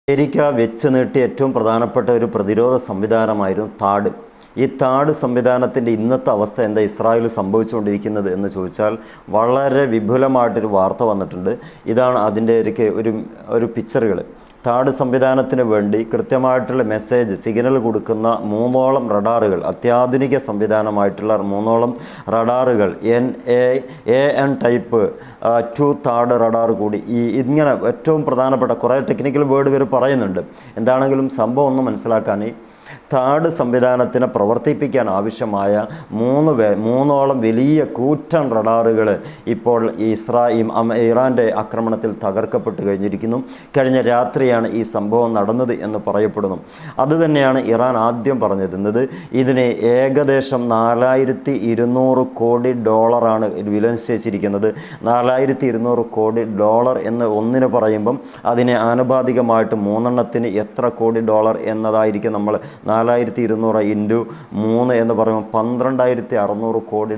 America വെച്ച് നീട്ടിയ ഏറ്റവും പ്രധാനപ്പെട്ട ഒരു പ്രതിരോധ സംവിധാനമായിരുന്നു താഡ്. ഈ താഡ് സംവിധാനത്തിൻ്റെ ഇന്നത്തെ അവസ്ഥ എന്താ ഇസ്രായേൽ സംഭവിച്ചുകൊണ്ടിരിക്കുന്നത് എന്ന് ചോദിച്ചാൽ വളരെ വിപുലമായിട്ടൊരു വാർത്ത വന്നിട്ടുണ്ട്. ഇതാണ് അതിൻ്റെ ഒരു പിക്ചറുകൾ. താഡ് സംവിധാനത്തിന് വേണ്ടി കൃത്യമായിട്ടുള്ള മെസ്സേജ് സിഗ്നൽ കൊടുക്കുന്ന 3ഓളം റഡാറുകൾ, അത്യാധുനിക സംവിധാനമായിട്ടുള്ള 3ഓളം റഡാറുകൾ, AN ടൈപ്പ് 2 താഡ് റഡാർ കൂടി ഇങ്ങനെ ഏറ്റവും പ്രധാനപ്പെട്ട കുറേ ടെക്നിക്കൽ വേർഡ് ഇവർ പറയുന്നുണ്ട്. എന്താണെങ്കിലും സംഭവം ഒന്ന് മനസ്സിലാക്കാൻ, താഡ് സംവിധാനത്തിനെ പ്രവർത്തിപ്പിക്കാൻ ആവശ്യമായ 3ഓളം വലിയ കൂറ്റൻ റഡാറുകൾ ഇപ്പോൾ ഇറാൻ്റെ ആക്രമണത്തിൽ തകർക്കപ്പെട്ട് കഴിഞ്ഞിരിക്കുന്നു. കഴിഞ്ഞ രാത്രിയാണ് ഈ സംഭവം നടന്നത് എന്ന് പറയപ്പെടുന്നു. അതുതന്നെയാണ് ഇറാൻ ആദ്യം പറഞ്ഞിരുന്നത്. ഇതിന് ഏകദേശം $4200 കോടി വില നിശ്ചയിച്ചിരിക്കുന്നത്. $4200 കോടി എന്ന് ഒന്നിന് പറയുമ്പം അതിനെ ആനുപാതികമായിട്ട് 3എണ്ണത്തിന് എത്ര കോടി എന്നതായിരിക്കും. നമ്മൾ 4200 ഇൻറ്റു 3 എന്ന് പറയുമ്പോൾ $12600 കോടി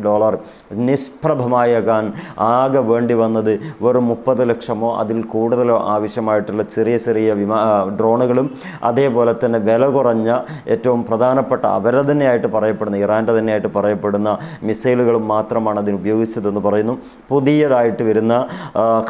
നിഷ്പ്രഭമാകാൻ ആകെ വേണ്ടി വന്നത് വെറും 30 ലക്ഷമോ അതിൽ കൂടുതലോ ആവശ്യമായിട്ടുള്ള ചെറിയ ഡ്രോണുകളും അതേപോലെ തന്നെ വില കുറഞ്ഞ ഏറ്റവും പ്രധാനപ്പെട്ട അവരെ തന്നെയായിട്ട് പറയപ്പെടുന്ന ഇറാൻ്റെ തന്നെയായിട്ട് പറയപ്പെടുന്ന മിസൈലുകളും മാത്രമാണ് അതിന് ഉപയോഗിച്ചതെന്ന് പറയുന്നു. പുതിയതായിട്ട് വരുന്ന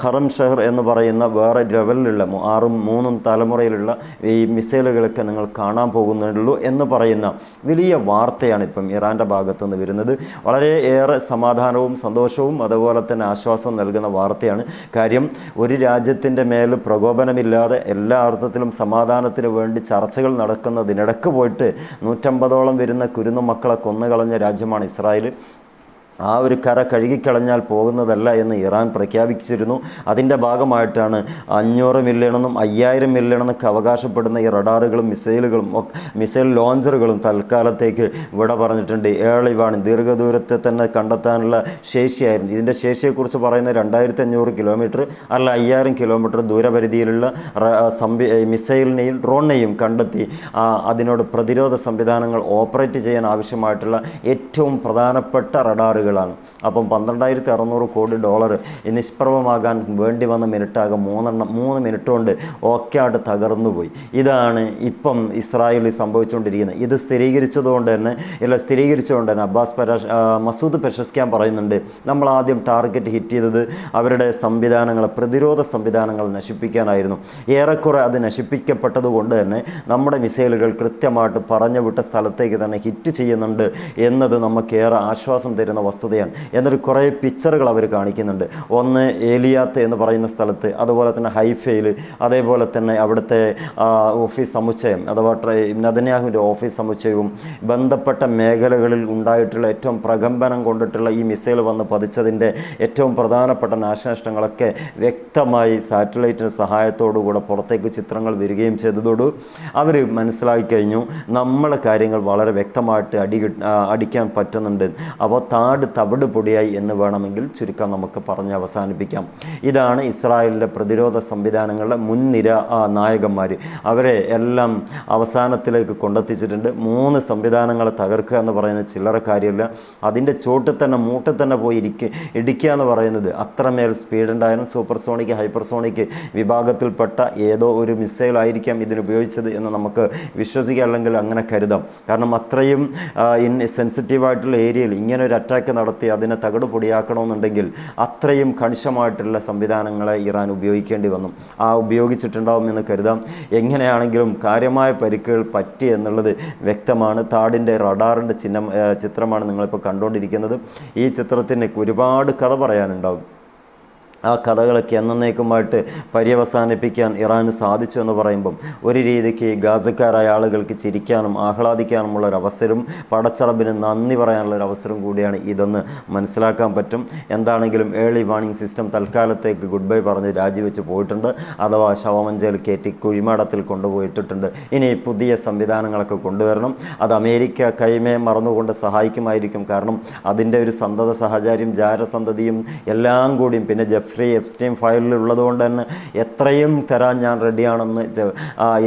ഖറം ഷെഹർ എന്ന് പറയുന്ന വേറെ ലെവലിലുള്ള 3 തലമുറയിലുള്ള ഈ മിസൈലുകളൊക്കെ നിങ്ങൾ കാണാൻ പോകുന്നുള്ളൂ എന്ന് പറയുന്ന വലിയ വാർത്തയാണ് ഇപ്പം ഇറാൻ്റെ ഭാഗത്തു നിന്ന് വരുന്നത്. വളരെയേറെ സമാധാനവും സന്തോഷവും അതുപോലെ തന്നെ ആശ്വാസം നൽകുന്ന വാർത്തയാണ്. കാര്യം ഒരു രാജ്യത്തിൻ്റെ മേൽ പ്രകോപനമില്ലാതെ എല്ലാ അർത്ഥത്തിലും സമാധാനത്തിന് വേണ്ടി ചർച്ചകൾ നടക്കുന്നതിനിടക്ക് പോയിട്ട് 150ഓളം വരുന്ന കുരുന്നു മക്കളെ കൊന്നുകളഞ്ഞ രാജ്യമാണ് ഇസ്രായേൽ. ആ ഒരു കര കഴുകിക്കളഞ്ഞാൽ പോകുന്നതല്ല എന്ന് ഇറാൻ പ്രഖ്യാപിച്ചിരുന്നു. അതിൻ്റെ ഭാഗമായിട്ടാണ് 500 മില്യണെന്നും 5000 മില്യണെന്നൊക്കെ അവകാശപ്പെടുന്ന ഈ റഡാറുകളും മിസൈൽ ലോഞ്ചറുകളും തൽക്കാലത്തേക്ക് ഇവിടെ പറഞ്ഞിട്ടുണ്ട്. ഏളിവാണ് ദീർഘദൂരത്തെ തന്നെ കണ്ടെത്താനുള്ള ശേഷിയായിരുന്നു. ഇതിൻ്റെ ശേഷിയെക്കുറിച്ച് പറയുന്നത് 2500 കിലോമീറ്റർ അല്ല 5000 കിലോമീറ്റർ ദൂരപരിധിയിലുള്ള മിസൈലിനെയും ഡ്രോണിനെയും കണ്ടെത്തി അതിനോട് പ്രതിരോധ സംവിധാനങ്ങൾ ഓപ്പറേറ്റ് ചെയ്യാൻ ആവശ്യമായിട്ടുള്ള ഏറ്റവും പ്രധാനപ്പെട്ട റഡാറുകൾ. അപ്പം $12600 കോടി നിഷ്പ്രഭമാകാൻ വേണ്ടി വന്ന മിനിറ്റാകെ 3 മിനിറ്റ് കൊണ്ട് ഒക്കെ ആയിട്ട് തകർന്നുപോയി. ഇതാണ് ഇപ്പം ഇസ്രായേലിൽ സംഭവിച്ചുകൊണ്ടിരിക്കുന്നത്. ഇത് സ്ഥിരീകരിച്ചുകൊണ്ട് തന്നെ മസൂദ് പെഷസ്ക്യാൻ പറയുന്നുണ്ട്, നമ്മൾ ആദ്യം ടാർഗറ്റ് ഹിറ്റ് ചെയ്തത് അവരുടെ പ്രതിരോധ സംവിധാനങ്ങൾ നശിപ്പിക്കാനായിരുന്നു. ഏറെക്കുറെ അത് നശിപ്പിക്കപ്പെട്ടത് കൊണ്ട് തന്നെ നമ്മുടെ മിസൈലുകൾ കൃത്യമായിട്ട് പറഞ്ഞു വിട്ട സ്ഥലത്തേക്ക് തന്നെ ഹിറ്റ് ചെയ്യുന്നുണ്ട് എന്നത് നമുക്കേറെ ആശ്വാസം തരുന്ന വസ്തുതയാണ്. എന്നൊരു കുറേ പിക്ചറുകൾ അവർ കാണിക്കുന്നുണ്ട്. ഒന്ന് ഏലിയാത്ത് എന്ന് പറയുന്ന സ്ഥലത്ത്, അതുപോലെ തന്നെ ഹൈഫയിൽ, അതേപോലെ തന്നെ അവിടുത്തെ ഓഫീസ് സമുച്ചയം അഥവാ നെതന്യാഹുവിൻ്റെ ഓഫീസ് സമുച്ചയവും ബന്ധപ്പെട്ട മേഖലകളിൽ ഉണ്ടായിട്ടുള്ള ഏറ്റവും പ്രകമ്പനം കൊണ്ടിട്ടുള്ള ഈ മിസൈൽ വന്ന് പതിച്ചതിൻ്റെ ഏറ്റവും പ്രധാനപ്പെട്ട നാശനഷ്ടങ്ങളൊക്കെ വ്യക്തമായി സാറ്റലൈറ്റിൻ്റെ സഹായത്തോടുകൂടെ പുറത്തേക്ക് ചിത്രങ്ങൾ വരികയും ചെയ്തതോടു അവർ മനസ്സിലാക്കി കഴിഞ്ഞു നമ്മളെ കാര്യങ്ങൾ വളരെ വ്യക്തമായിട്ട് അടിക്കാൻ പറ്റുന്നുണ്ട്. അപ്പോൾ തവിട് പൊടിയായി എന്ന് വേണമെങ്കിൽ ചുരുക്കം നമുക്ക് പറഞ്ഞ് അവസാനിപ്പിക്കാം. ഇതാണ് ഇസ്രായേലിൻ്റെ പ്രതിരോധ സംവിധാനങ്ങളുടെ മുൻനിര നായകന്മാർ. അവരെ എല്ലാം അവസാനത്തിലേക്ക് കൊണ്ടെത്തിച്ചിട്ടുണ്ട്. 3 സംവിധാനങ്ങളെ തകർക്കുക എന്ന് പറയുന്നത് ചില്ലറ കാര്യമില്ല. അതിൻ്റെ മൂട്ടിൽ തന്നെ പോയി ഇടിക്കുക എന്ന് പറയുന്നത് അത്രമേൽ സ്പീഡുണ്ടായാലും സൂപ്പർസോണിക് ഹൈപ്പർസോണിക് വിഭാഗത്തിൽപ്പെട്ട ഏതോ ഒരു മിസൈലായിരിക്കാം ഇതിനുപയോഗിച്ചത് എന്ന് നമുക്ക് വിശ്വസിക്കാം, അല്ലെങ്കിൽ അങ്ങനെ കരുതാം. കാരണം അത്രയും സെൻസിറ്റീവായിട്ടുള്ള ഏരിയയിൽ ഇങ്ങനെ ഒരു അറ്റാക്ക് നടത്തി അതിനെ തകിട് പൊടിയാക്കണമെന്നുണ്ടെങ്കിൽ അത്രയും കണിശമായിട്ടുള്ള സംവിധാനങ്ങളെ ഇറാൻ ഉപയോഗിക്കേണ്ടി വന്നു. ഉപയോഗിച്ചിട്ടുണ്ടാവുമെന്ന് കരുതാം. എങ്ങനെയാണെങ്കിലും കാര്യമായ പരിക്കുകൾ പറ്റി എന്നുള്ളത് വ്യക്തമാണ്. താഡിൻ്റെ റഡാറിൻ്റെ ചിത്രമാണ് നിങ്ങളിപ്പോൾ കണ്ടുകൊണ്ടിരിക്കുന്നത്. ഈ ചിത്രത്തിന് ഒരുപാട് കഥ പറയാനുണ്ടാവും. ആ കഥകളൊക്കെ എന്നേക്കുമായിട്ട് പര്യവസാനിപ്പിക്കാൻ ഇറാന് സാധിച്ചു എന്ന് പറയുമ്പം ഒരു രീതിക്ക് ഗാസക്കാരായ ആളുകൾക്ക് ചിരിക്കാനും ആഹ്ലാദിക്കാനുമുള്ളൊരവസരവും പടച്ചറബിന് നന്ദി പറയാനുള്ളൊരവസരം കൂടിയാണ് ഇതെന്ന് മനസ്സിലാക്കാൻ പറ്റും. എന്താണെങ്കിലും ഏർലി വാർണിംഗ് സിസ്റ്റം തൽക്കാലത്തേക്ക് ഗുഡ് ബൈ പറഞ്ഞ് രാജിവെച്ച് പോയിട്ടുണ്ട്, അഥവാ ശവമഞ്ചയിൽ കയറ്റി കുഴിമാടത്തിൽ കൊണ്ടുപോയിട്ടിട്ടുണ്ട്. ഇനി പുതിയ സംവിധാനങ്ങളൊക്കെ കൊണ്ടുവരണം. അത് അമേരിക്ക കൈമേ മറന്നുകൊണ്ട് സഹായിക്കുമായിരിക്കും. കാരണം അതിൻ്റെ ഒരു സന്തത സഹചാര്യം ജാരസന്തതിയും എല്ലാം കൂടിയും പിന്നെ ജെഫ്രി എപ്സ്റ്റൈൻ ഫയലിൽ ഉള്ളതുകൊണ്ട് തന്നെ എത്രയും തരാൻ ഞാൻ റെഡിയാണെന്ന്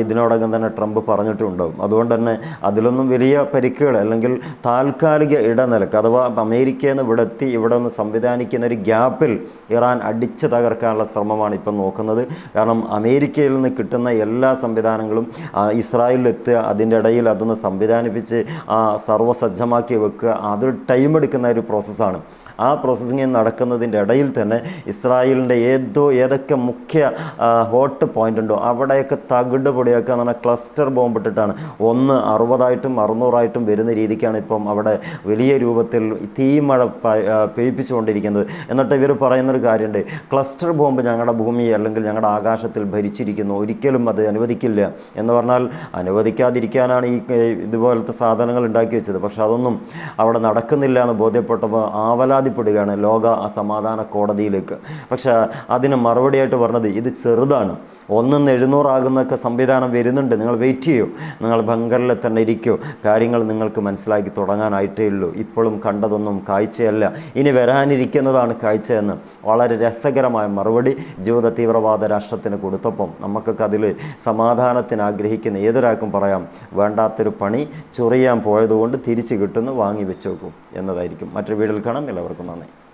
ഇതിനോടകം തന്നെ ട്രംപ് പറഞ്ഞിട്ടുണ്ടാവും. അതുകൊണ്ട് തന്നെ അതിലൊന്നും വലിയ പരിക്കുകൾ അല്ലെങ്കിൽ താൽക്കാലിക ഇടനിലക്ക് അഥവാ അമേരിക്കയിൽ നിന്ന് ഇവിടെ നിന്ന് സംവിധാനിക്കുന്ന ഒരു ഗ്യാപ്പിൽ ഇറാൻ അടിച്ചു തകർക്കാനുള്ള ശ്രമമാണ് ഇപ്പം നോക്കുന്നത്. കാരണം അമേരിക്കയിൽ നിന്ന് കിട്ടുന്ന എല്ലാ സംവിധാനങ്ങളും ഇസ്രായേലിലെത്തുക, അതിൻ്റെ ഇടയിൽ അതൊന്ന് സംവിധാനിപ്പിച്ച് സർവ്വസജ്ജമാക്കി വെക്കുക, അതൊരു ടൈം എടുക്കുന്ന ഒരു പ്രോസസ്സാണ്. ആ പ്രോസസ്സിങ് നടക്കുന്നതിൻ്റെ ഇടയിൽ തന്നെ ഇസ്രായേലിൻ്റെ ഏതൊക്കെ മുഖ്യ ഹോട്ട് പോയിൻ്റ് ഉണ്ടോ അവിടെയൊക്കെ തകിട് പൊടിയാക്കുക എന്ന് പറഞ്ഞാൽ ക്ലസ്റ്റർ ബോംബ് ഇട്ടിട്ടാണ് 60-ആയിട്ടും 600-ആയിട്ടും വരുന്ന രീതിക്കാണ് ഇപ്പം അവിടെ വലിയ രൂപത്തിൽ തീമഴ പെയ്പ്പിച്ചുകൊണ്ടിരിക്കുന്നത്. എന്നിട്ട് ഇവർ പറയുന്നൊരു കാര്യമുണ്ട്, ക്ലസ്റ്റർ ബോംബ് ഞങ്ങളുടെ ഭൂമി അല്ലെങ്കിൽ ഞങ്ങളുടെ ആകാശത്തിൽ ഭരിച്ചിരിക്കുന്നു, ഒരിക്കലും അത് അനുവദിക്കില്ല എന്ന് പറഞ്ഞാൽ അനുവദിക്കാതിരിക്കാനാണ് ഇതുപോലത്തെ സാധനങ്ങൾ ഉണ്ടാക്കി വെച്ചത്. പക്ഷെ അതൊന്നും അവിടെ നടക്കുന്നില്ല എന്ന് ബോധ്യപ്പെട്ടപ്പോൾ ആവലാതിപ്പെടുകയാണ് ലോക സമാധാന കോടതിയിലേക്ക്. പക്ഷേ അതിന് മറുപടിയായിട്ട് പറഞ്ഞത് ഇത് ചെറുതാണ്, 1-700 ആകുന്നൊക്കെ സംവിധാനം വരുന്നുണ്ട്, നിങ്ങൾ വെയിറ്റ് ചെയ്യൂ, നിങ്ങൾ ബങ്കറിൽ തന്നെ ഇരിക്കൂ, കാര്യങ്ങൾ നിങ്ങൾക്ക് മനസ്സിലാക്കി തുടങ്ങാനായിട്ടേ ഉള്ളൂ, ഇപ്പോഴും കണ്ടതൊന്നും കാഴ്ചയല്ല, ഇനി വരാനിരിക്കുന്നതാണ് കാഴ്ചയെന്ന് വളരെ രസകരമായ മറുപടി ജൂത തീവ്രവാദ രാഷ്ട്രത്തിന് കൊടുത്തപ്പം നമുക്കൊക്കെ അതിൽ സമാധാനത്തിന് ആഗ്രഹിക്കുന്ന ഏതൊരാൾക്കും പറയാം, വേണ്ടാത്തൊരു പണി ചൊറിയാൻ പോയതുകൊണ്ട് തിരിച്ചു കിട്ടുന്നു, വാങ്ങി വെച്ച് നോക്കും എന്നതായിരിക്കും. മറ്റൊരു വീഡിയോയിൽ കാണാം. എല്ലാവർക്കും നന്ദി.